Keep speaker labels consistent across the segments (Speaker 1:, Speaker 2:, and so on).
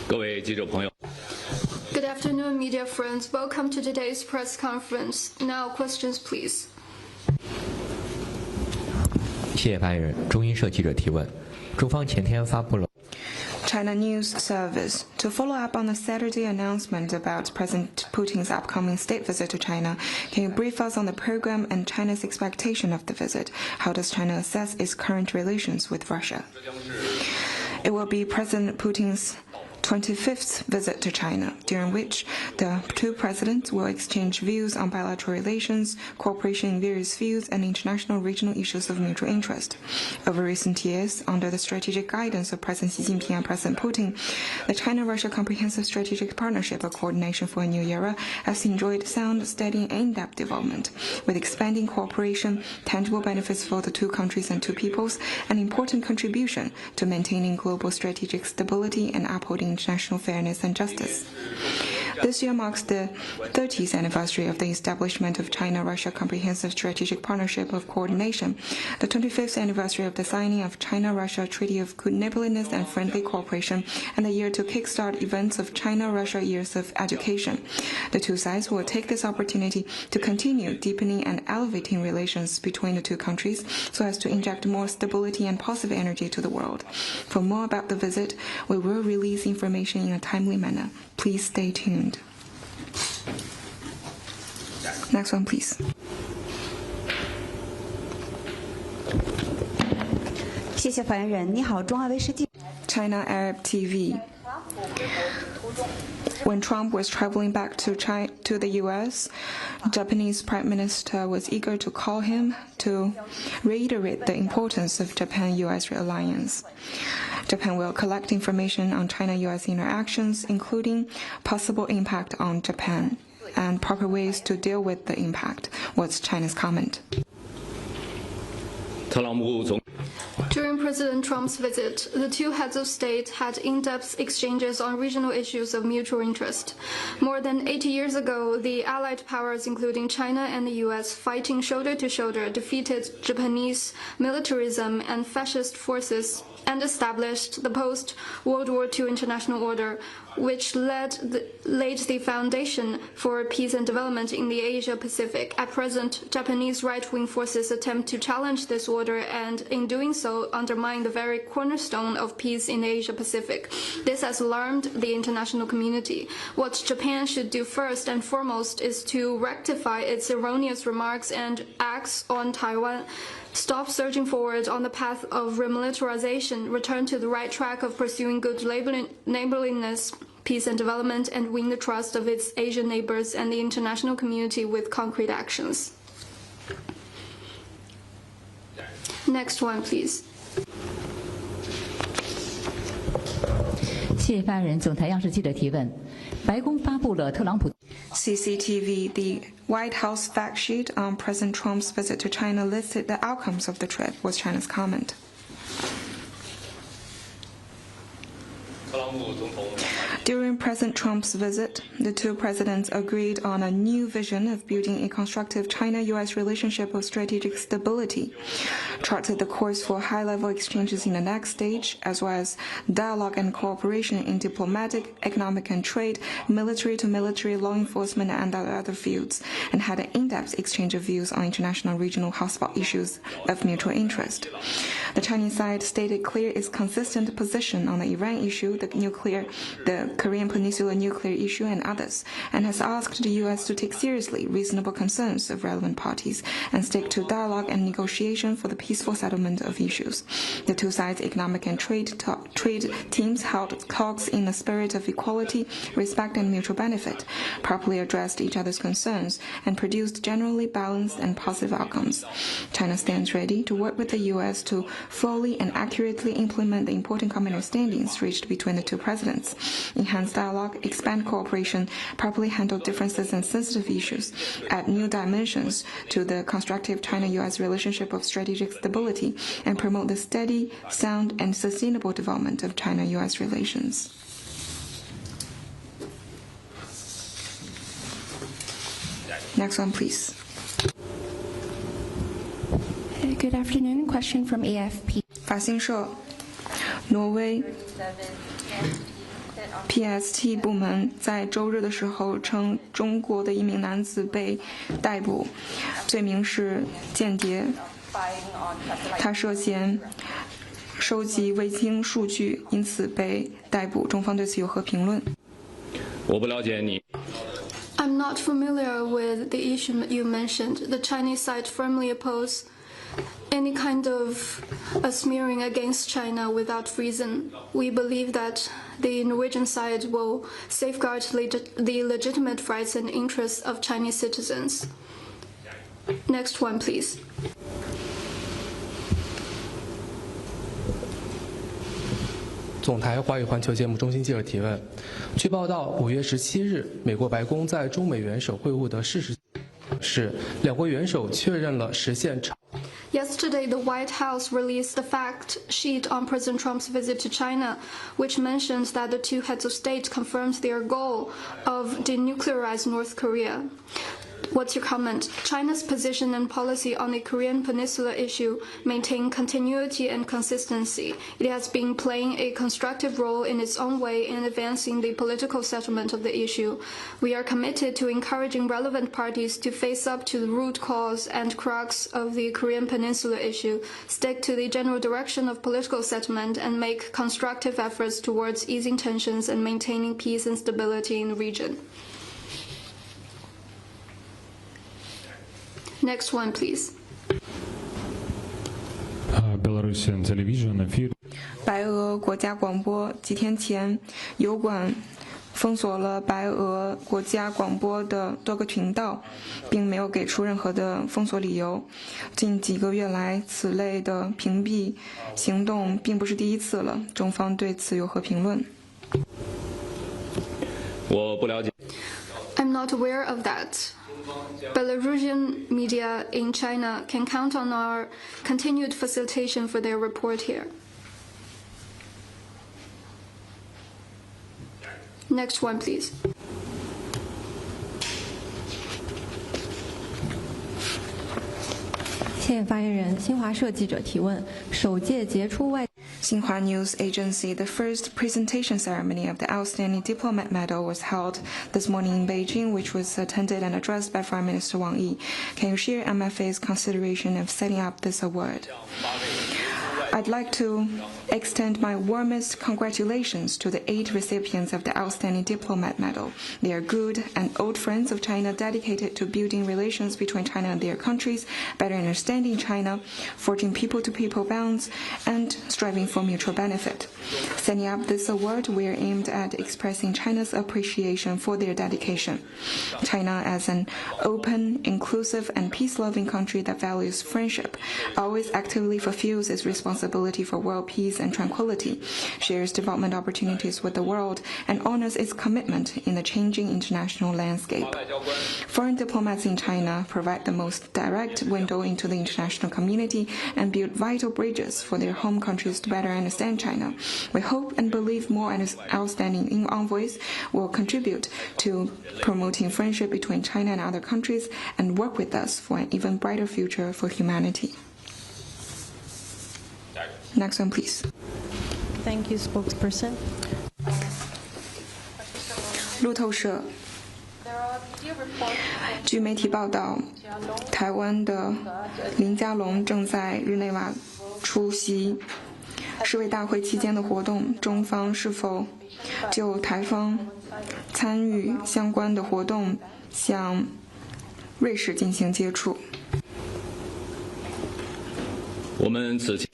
Speaker 1: Good afternoon, media friends. Welcome to today's press conference. Now, questions, please.
Speaker 2: 谢谢发言人。中新社记者提问：中方前天发布了。
Speaker 3: China News Service. To follow up on the Saturday announcement about President Putin's upcoming state visit to China, can you brief us on the program and China's expectation of the visit? How does China assess its current relations with Russia? It will be President Putin's 25th visit to China, during which the two presidents will exchange views on bilateral relations, cooperation in various fields, and international regional issues of mutual interest. Over recent years, under the strategic guidance of President Xi Jinping and President Putin, the China-Russia Comprehensive Strategic Partnership of Coordination for a New Era has enjoyed sound, steady, and in-depth development, with expanding cooperation, tangible benefits for the two countries and two peoples, an important contribution to maintaining global strategic stability and upholding international fairness and justice. This year marks the 30th anniversary of the establishment of China-Russia Comprehensive Strategic Partnership of Coordination, the 25th anniversary of the signing of China-Russia Treaty of Good Neighborliness and Friendly Cooperation, and the year to kickstart events of China-Russia Years of Education. The two sides will take this opportunity to continue deepening and elevating relations between the two countries so as to inject more stability and positive energy to the world. For more about the visit, we will release information in a timely manner. Please stay tuned. Next one, please. China Arab TV. When Trump was traveling back to the U.S., Japanese Prime Minister was eager to call him to reiterate the importance of Japan-U.S. alliance. Japan will collect information on China-U.S. interactions, including possible impact on Japan and proper ways to deal with the impact. What's China's comment?
Speaker 1: During President Trump's visit, the two heads of state had in-depth exchanges on regional issues of mutual interest. More than 80 years ago, the Allied powers, including China and the U.S., fighting shoulder to shoulder, defeated Japanese militarism and fascist forces and established the post-World War II international order, which laid the foundation for peace and development in the Asia-Pacific. At present, Japanese right-wing forces attempt to challenge this order and, in doing so, undermine the very cornerstone of peace in the Asia-Pacific. This has alarmed the international community. What Japan should do first and foremost is to rectify its erroneous remarks and acts on Taiwan, stop surging forward on the path of remilitarization, return to the right track of pursuing good neighborliness, peace and development, and win the trust of its Asian neighbors and the international community with concrete actions. Next one, please.
Speaker 4: 谢谢发言人。总台央视记者提问：白宫发布了特朗普。
Speaker 3: CCTV, the White House fact sheet on President Trump's visit to China listed the outcomes of the trip. Was China's comment? During President Trump's visit, the two presidents agreed on a new vision of building a constructive China-U.S. relationship of strategic stability, charted the course for high-level exchanges in the next stage, as well as dialogue and cooperation in diplomatic, economic and trade, military-to-military, law enforcement, and other fields, and had an in-depth exchange of views on international regional hotspot issues of mutual interest. The Chinese side stated clear its consistent position on the Iran issue, the Korean Peninsula nuclear issue, and others, and has asked the U.S. to take seriously reasonable concerns of relevant parties and stick to dialogue and negotiation for the peaceful settlement of issues. The two sides' economic and trade teams held talks in a spirit of equality, respect, and mutual benefit, properly addressed each other's concerns, and produced generally balanced and positive outcomes. China stands ready to work with the U.S. to fully and accurately implement the important common understandings reached between the two presidents, enhance dialogue, expand cooperation, properly handle differences and sensitive issues, add new dimensions to the constructive China-U.S. relationship of strategic stability, and promote the steady, sound, and sustainable development of China-U.S. relations. Next one, please.
Speaker 5: Good afternoon. Question from AFP.
Speaker 3: 法新社，挪威。PST 部门在周日的时候称，中国的一名男子被逮捕，罪名是间谍，他涉嫌收集卫星数据，因此被逮捕。中方对此有何评论？
Speaker 6: 我不了解你。
Speaker 1: I'm not familiar with the issue you mentioned. The Chinese side firmly oppose any kind of a smearing against China without reason. We believe that the Norwegian side will safeguard the legitimate rights and interests of Chinese citizens. Next one, please.
Speaker 7: 总台华语环球节目中心记者提问：据报道，5月17日，美国白宫在中美元首会晤的事实是，两国元首确认了实现。
Speaker 1: Yesterday, the White House released the fact sheet on President Trump's visit to China, which mentions that the two heads of state confirmed their goal of denuclearize North Korea. What's your comment? China's position and policy on the Korean Peninsula issue maintain continuity and consistency. It has been playing a constructive role in its own way in advancing the political settlement of the issue. We are committed to encouraging relevant parties to face up to the root cause and crux of the Korean Peninsula issue, stick to the general direction of political settlement, and make constructive efforts towards easing tensions and maintaining peace and stability in the region. Next one, please.
Speaker 8: Belarusian television appeared.
Speaker 3: 白俄国家广播几天前，油管封锁了白俄国家广播的多个频道，并没有给出任何的封锁理由。近几个月来，此类的屏蔽行动并不是第一次了。中方对此有何评论？
Speaker 6: 我不了解。
Speaker 1: I'm not aware of that. Belarusian media in China can count on our continued facilitation for their report here. Next one, please.
Speaker 9: 谢谢发言人。新华社记者提问：首届杰出外。
Speaker 3: Xinhua News Agency, the first presentation ceremony of the Outstanding Diplomat Medal was held this morning in Beijing, which was attended and addressed by Foreign Minister Wang Yi. Can you share MFA's consideration of setting up this award? I'd like to extend my warmest congratulations to the 8 recipients of the Outstanding Diplomat Medal. They are good and old friends of China dedicated to building relations between China and their countries, better understanding China, forging people-to-people bonds, and striving for mutual benefit. Setting up this award, we are aimed at expressing China's appreciation for their dedication. China, as an open, inclusive, and peace-loving country that values friendship, always actively fulfills its responsibility for world peace and tranquility, shares development opportunities with the world, and honors its commitment in the changing international landscape. Foreign diplomats in China provide the most direct window into the international community and build vital bridges for their home countries to better understand China. We hope and believe more outstanding envoys will contribute to promoting friendship between China and other countries and work with us for an even brighter future for humanity. Next one, please.
Speaker 9: Thank you, spokesperson.
Speaker 3: 路透社，据媒体报道，台湾的林佳龙正在日内瓦出席世卫大会期间的活动，中方是否就台方参与相关的活动向瑞士进行接触？
Speaker 6: 我们此前。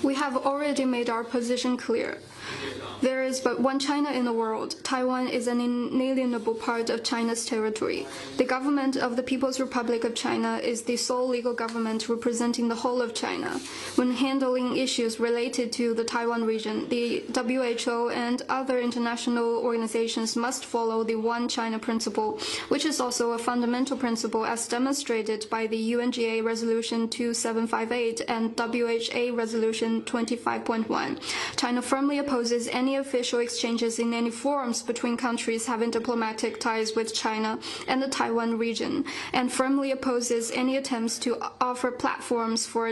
Speaker 1: We have already made our position clear. There is but one China in the world. Taiwan is an inalienable part of China's territory. The government of the People's Republic of China is the sole legal government representing the whole of China. When handling issues related to the Taiwan region, the WHO and other international organizations must follow the One China principle, which is also a fundamental principle as demonstrated by the UNGA Resolution 2758 and WHA Resolution 25.1. China firmly opposes opposes any official exchanges in any forms between countries having diplomatic ties with China and the Taiwan region, and firmly opposes any attempts to offer platforms for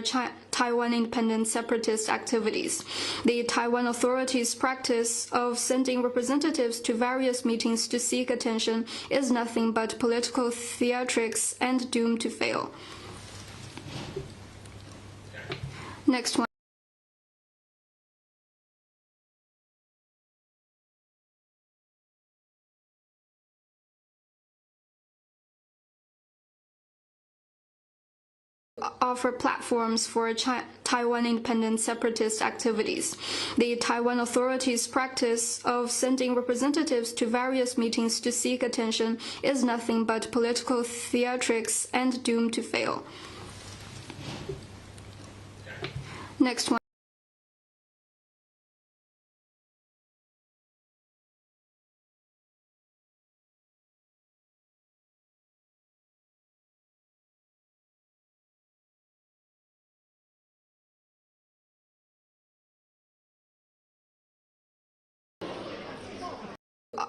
Speaker 1: Taiwan independent separatist activities. The Taiwan authorities' practice of sending representatives to various meetings to seek attention is nothing but political theatrics and doomed to fail. Next one. Offer platforms for Taiwan independent separatist activities. The Taiwan authorities' practice of sending representatives to various meetings to seek attention is nothing but political theatrics and doomed to fail. Next one.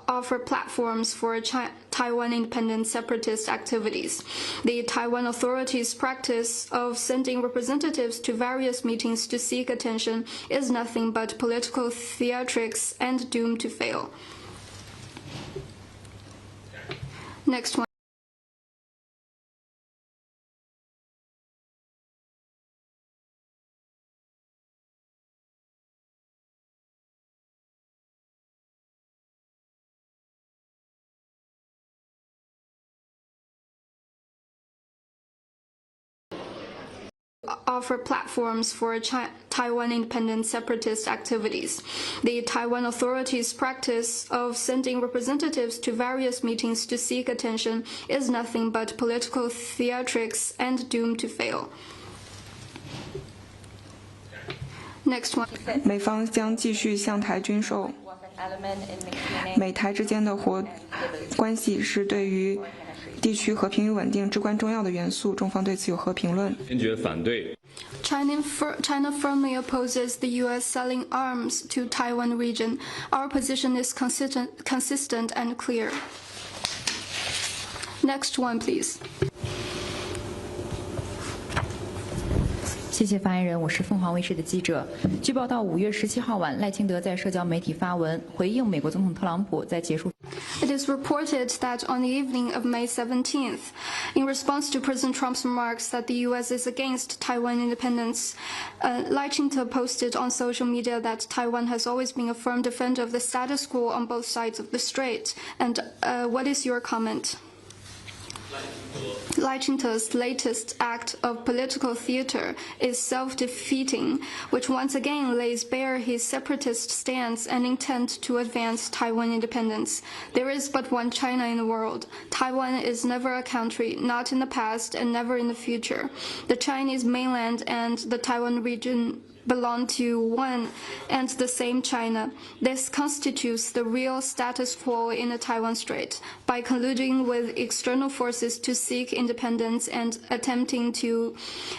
Speaker 1: Offer platforms for Taiwan independent separatist activities. The Taiwan authorities' practice of sending representatives to various meetings to seek attention is nothing but political theatrics and doomed to fail. Next one. Offer platforms for Taiwan independent separatist activities. The Taiwan authorities' practice of sending representatives to various meetings to seek attention is nothing but political theatrics and doomed to fail. Next one.
Speaker 3: 美方将继续向台军售。美台之间的关系是对于地区和平与稳定至关重要的元素，中方对此有何评论？
Speaker 6: 坚决反对。
Speaker 1: China firmly opposes the U.S. selling arms to Taiwan region. Our position is consistent and clear. Next one, please.
Speaker 10: 谢谢发言人，我是凤凰卫视的记者。据报道，5月17号晚，赖清德在社交媒体发文回应美国总统特朗普在结束。
Speaker 1: It is reported that on the evening of May 17th, in response to President Trump's remarks that the U.S. is against Taiwan independence, Lai Ching-te posted on social media that Taiwan has always been a firm defender of the status quo on both sides of the strait. And what is your comment? Lai Ching-te's latest act of political theater is self-defeating, which once again lays bare his separatist stance and intent to advance Taiwan independence. There is but one China in the world. Taiwan is never a country, not in the past and never in the future. The Chinese mainland and the Taiwan region belong to one and the same China. This constitutes the real status quo in the Taiwan Strait. By colluding with external forces to seek independence and attempting to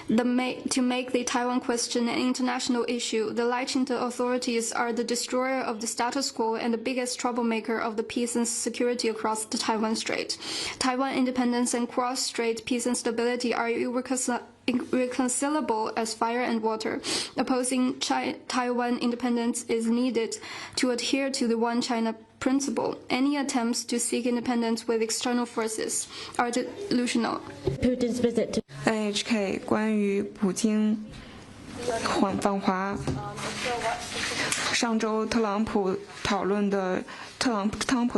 Speaker 1: make the Taiwan question an international issue, the Lai Ching-te authorities are the destroyer of the status quo and the biggest troublemaker of the peace and security across the Taiwan Strait. Taiwan independence and cross-strait peace and stability are irreconcilable as fire and water. Opposing Taiwan independence is needed to adhere to the One China principle. Any attempts to seek independence with external forces are delusional.
Speaker 9: Putin's visit to
Speaker 3: NHK 关于普京访华，上周特朗普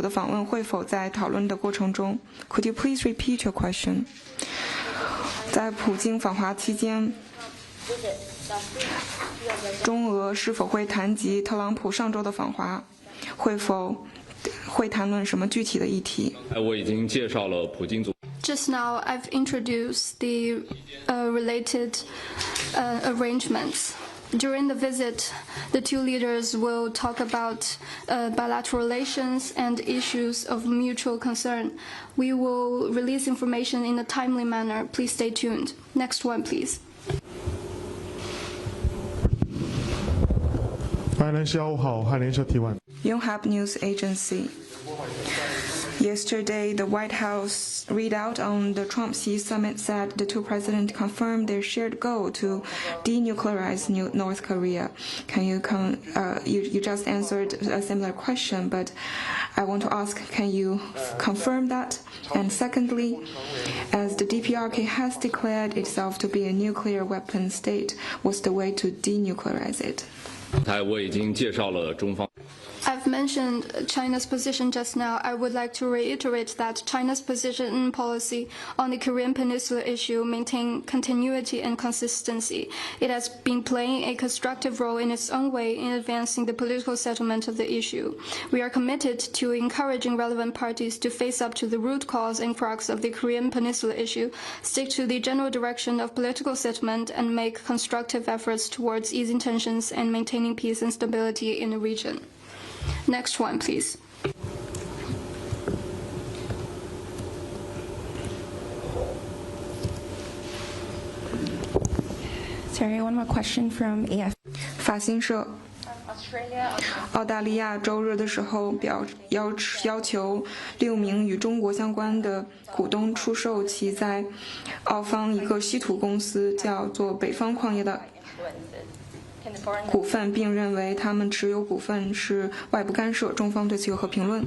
Speaker 3: 的访问会否在讨论的过程中 ？Could you please repeat your question？ 在普京访华期间，中俄是否会谈及特朗普上周的访华？会谈论什么具体的议题？
Speaker 6: 我已经介绍了普京总。
Speaker 1: Just now, I've introduced the related arrangements. During the visit, the two leaders will talk about bilateral relations and issues of mutual concern. We will release information in a timely manner. Please stay tuned. Next one, please.
Speaker 8: 发
Speaker 11: 台人士5号汉联社提问。
Speaker 3: Yonhap News Agency. Yesterday, the White House readout on the Trump-Xi summit said the two presidents confirmed their shared goal to denuclearize North Korea. Can you you just answered a similar question, but I want to ask, can you confirm that? And secondly, as the DPRK has declared itself to be a nuclear weapon state, what's the way to denuclearize it?
Speaker 6: 我已经介绍了中方。
Speaker 1: I've mentioned China's position just now. I would like to reiterate that China's position policy on the Korean Peninsula issue maintain continuity and consistency. It has been playing a constructive role in its own way in advancing the political settlement of the issue. We are committed to encouraging relevant parties to face up to the root cause and crux of the Korean Peninsula issue, stick to the general direction of political settlement, and make constructive efforts towards easing tensions and maintaining peace and stability in the region. Next one, please.
Speaker 5: Sorry, one more question from AF.
Speaker 3: 法新社。澳大利亚周日的时候要求6名与中国相关的股东出售其在澳方一个稀土公司叫做北方矿业的股份，并认为他们持有股份是外部干涉，中方对此有何评论？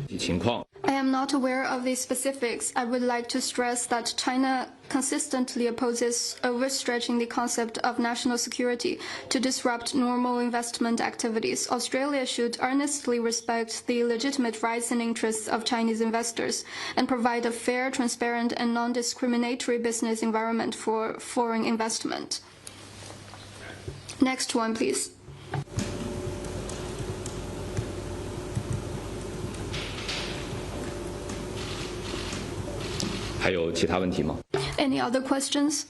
Speaker 1: I am not aware of the specifics. I would like to stress that China consistently opposes overstretching the concept of national security to disrupt normal investment activities. Australia should earnestly respect the legitimate rights and interests of Chinese investors and provide a fair, transparent, and non-discriminatory business environment for foreign investment. Next one, please.
Speaker 6: Any
Speaker 1: other questions?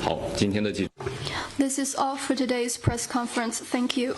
Speaker 6: 好，今天的记。
Speaker 1: This is all for today's press conference. Thank you.